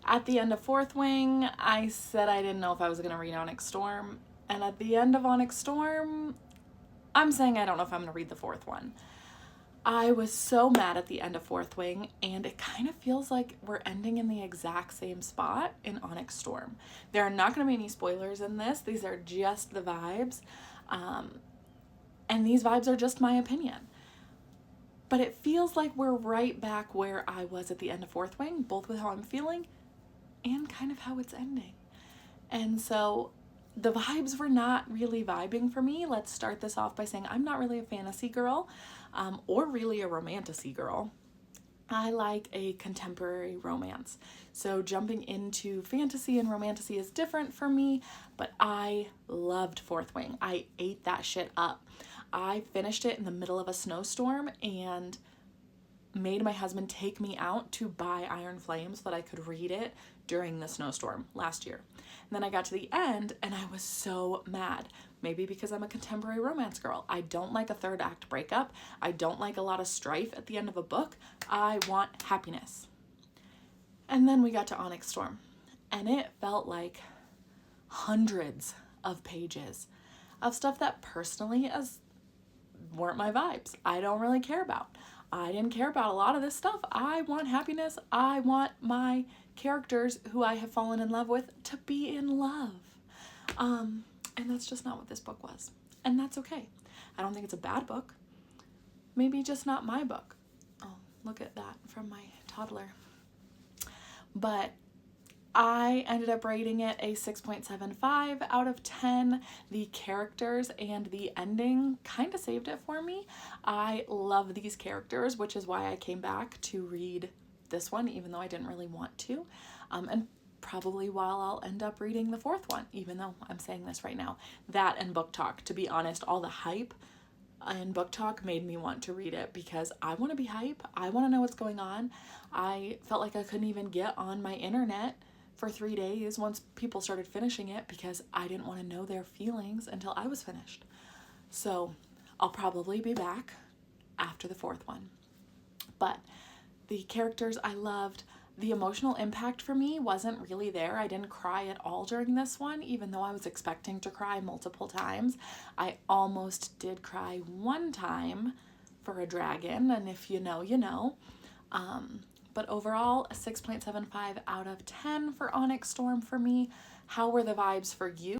At the end of Fourth Wing, I said I didn't know if I was going to read Onyx Storm. And at the end of Onyx Storm, I'm saying I don't know if I'm going to read the fourth one. I was so mad at the end of Fourth Wing, and it kind of feels like we're ending in the exact same spot in Onyx Storm. There are not going to be any spoilers in this. These are just the vibes. And these vibes are just my opinion. But it feels like we're right back where I was at the end of Fourth Wing, both with how I'm feeling and kind of how it's ending. And so the vibes were not really vibing for me. Let's start this off by saying I'm not really a fantasy girl, or really a romantasy girl. I like a contemporary romance. So jumping into fantasy and romantasy is different for me, but I loved Fourth Wing. I ate that shit up. I finished it in the middle of a snowstorm and made my husband take me out to buy Iron Flame so that I could read it during the snowstorm last year. And then I got to the end and I was so mad. Maybe because I'm a contemporary romance girl. I don't like a third act breakup. I don't like a lot of strife at the end of a book. I want happiness. And then we got to Onyx Storm, and it felt like hundreds of pages of stuff that personally weren't my vibes. I don't really care about. I didn't care about a lot of this stuff. I want happiness. I want my characters who I have fallen in love with to be in love. And that's just not what this book was. And that's okay. I don't think it's a bad book. Maybe just not my book. Oh, look at that from my toddler. But I ended up rating it a 6.75 out of 10. The characters and the ending kind of saved it for me. I love these characters, which is why I came back to read this one, even though I didn't really want to. And probably while I'll end up reading the fourth one, even though I'm saying this right now. That and Book Talk. To be honest, all the hype in Book Talk made me want to read it because I want to be hype. I want to know what's going on. I felt like I couldn't even get on my internet for 3 days once people started finishing it because I didn't want to know their feelings until I was finished. So I'll probably be back after the fourth one. But the characters I loved. The emotional impact for me wasn't really there. I didn't cry at all during this one, even though I was expecting to cry multiple times. I almost did cry one time for a dragon, and if you know, you know. But overall, a 6.75 out of 10 for Onyx Storm for me. How were the vibes for you?